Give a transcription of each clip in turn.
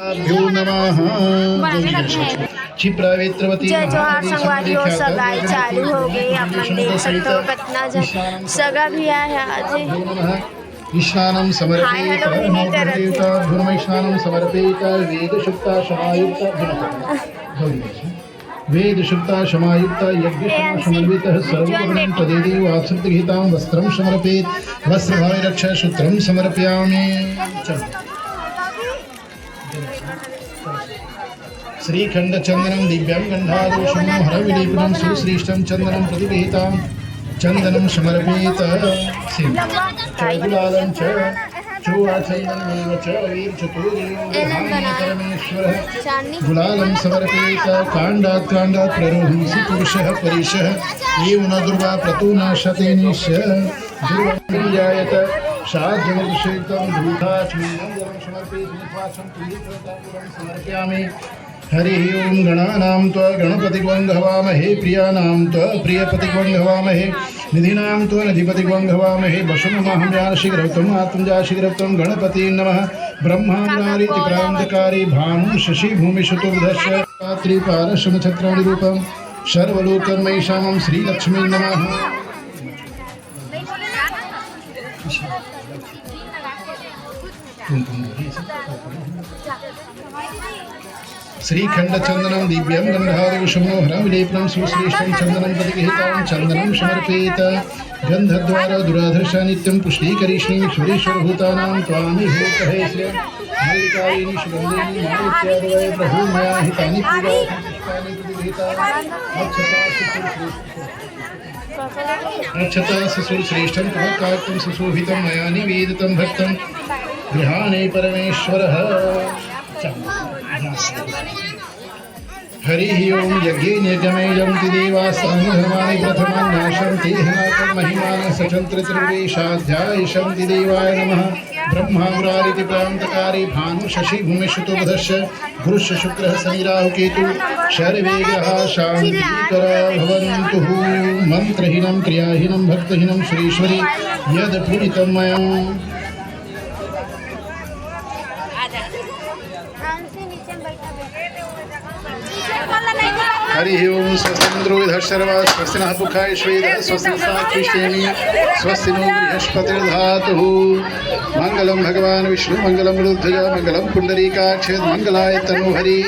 भ्यो नमः। क्षिप्रावेत्रवती जय जोहार संगवारियों, सगाई चालू हो गई। आप मन देख सकते हो कितना जन सगा भी आया है आज। ईशानं समर्पयेत धूर्मैशानं समर्पयेत वेदशुक्ता समायुक्त यज्ञ समन्वितः सर्ववर्णं तदेव वात्सृतगीतां वस्त्रं समर्पयेत् वस्त्रभावे रक्षा सूत्रं समर्पयामि। श्रीखंड चंदनम दिव्यं गंधादोषं हरविलेपनं सुश्रेष्ठं चंदनं प्रतिगृहीतां चंदनं समर्पयेत्। गुलालं च चूडाचैनमेव च वीरचतुर्योगेश्वरः गुलालं समर्पयेत्। काण्डात् काण्डात् प्ररोहंसि पुरुषः परिशः एव न दुर्वा प्रतुनाशते निश्य दुर्वाजायत शाद्यमर्षितं धूताचमनं समर्पयामि। हरि ओं गणानां त्वा गणपतिग्वं हवामहे प्रियानां त्वा प्रियपतिग्वं हवामहे निधीनां त्वा निधिपतिग्वं हवामहे वशुमहं याशीघ्रवतम् आत्मजाशीघ्रवतं गणपति नमः। ब्रह्माण्डारिति प्रान्तकारी भानु शशि भूमिशुतुर्धश्च रात्रिपारशमछत्राणिरूपं सर्वलोकमयीशामं श्रीलक्ष्मी नमः। श्रीखंड चंदनं दिव्यं गंधादिविषमोहरं विलेपनं सुश्रेष्ठं चंदनं प्रतिगृहीतां चंदनं समर्पयेत्। गंधद्वारा दुराधर्षा नित्यं पुष्टीकरिष्णीं सुरेश्वरभूतानां त्वामि होकहे श्रियं मल्लिकायिनी सुगन्धिनी मालिक्यादवै प्रभु मया हितानि पूजानि प्रतिगृहीतानि अक्षता सुश्रेष्ठं तवकाक्तं सुशोभितं मया निवेदितं भक्तं गृहाणे परमेश्वरः। हरि ओं यज्ञेन यज्ञमेजन्ति देवास्तानि धर्माणि प्रथमं नाशन्ति हिमाकं महिमानं सचन्त्रत्रिवेशाध्यायिषन्ति देवाय नमः। ब्रह्मामुरारिति प्रान्तकारी भानु शशि भूमिशुतुर्धश्च गुरुश्च शुक्रः शनि राहु केतु सर्वे ग्रहाः शान्तिकरा भवन्तु। मन्त्रहीनं क्रियाहीनं भक्तहीनं सुरेश्वरी यद् पूरितं मया। हरि ओं स्वस्तिन्द्रो विधर्षर्वा स्वस्ति नः पुखाय श्वेदः स्वस्ति साक्षिष्टेमी स्वस्ति नो बृहस्पतिर्धातुः। मंगलम भगवान विष्णु मंगलम रुद्रज मंगलम पुंडरीकाक्ष मंगलाय तनोहरि।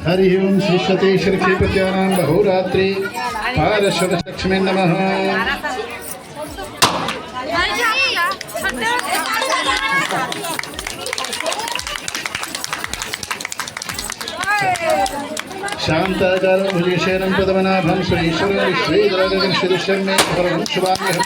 हरि ओं श्रीशते श्रीक्षेपत्यानां बहुरात्रि पारशतलक्ष्मी नमः। शांताकारं भुजगशयनं पद्मनाभं सुरेश्वरं विश्वेश्वरं मे परमं शुभांगं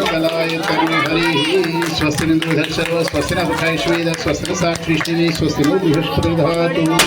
मंगलाय तनोहरि। स्वस्ति निन्द्रधर्षर्व स्वस्ति नः पुखाय श्वेदः स्वस्ति साक्षिष्टेमी स्वस्ति नो बृहस्पतिर्धातुः।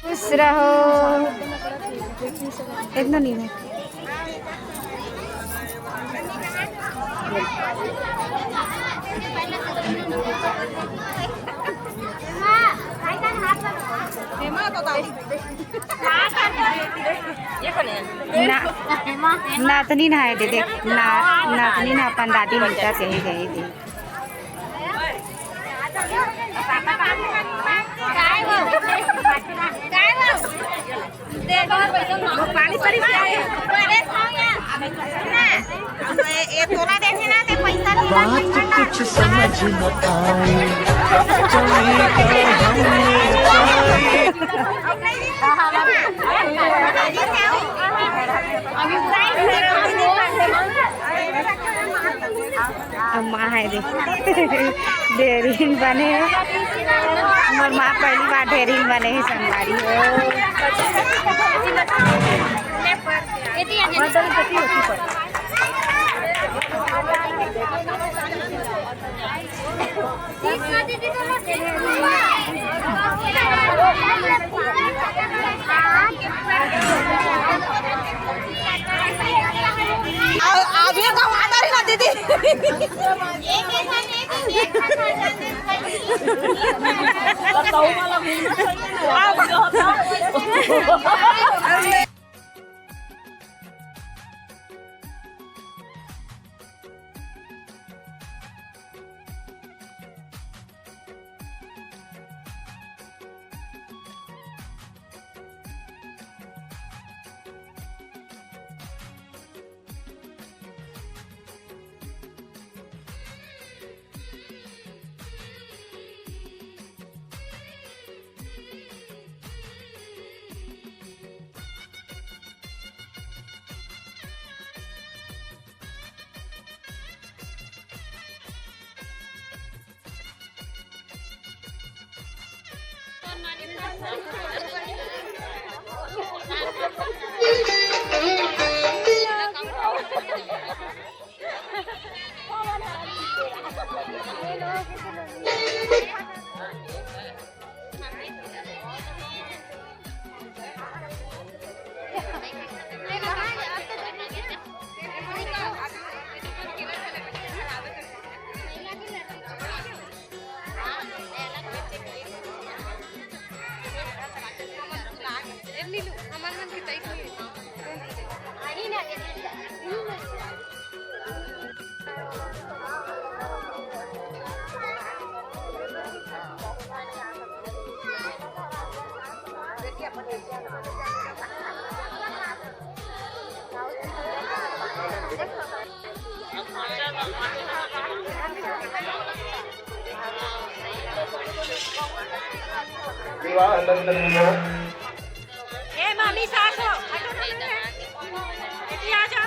खुश रहो। इतना नहीं है। नातनी ना है दे नातनी ना अपन दादी मिलता से ही गई थी। पानी पड़ी बात कुछ समझ न आई माँ है ढेरीन बने मोर माँ पहली बार ढेरीन बने है संगवारी आगे का वादा रही ना दीदी मामी सासो आ जा